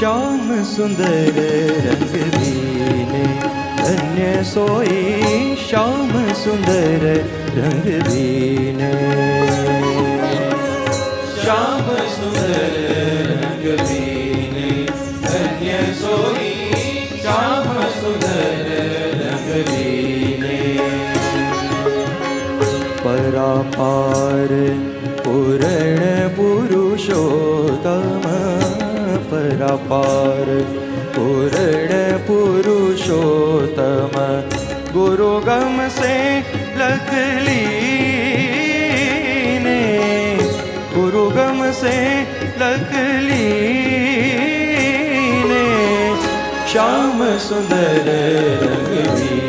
श्याम सुंदर रंग बीने, धन्य सोई श्याम सुंदर रंग बीने। श्याम सुंदर रंग बीने, धन्य सोई श्याम सुंदर रंग बीने। परापार पूर्ण पुरुषोत्तम, परापार पूर्ण पुरुषोत्तम, गुरुगम से लग लीने, गुरुगम से लग लीने। श्याम सुंदर रंग बीने,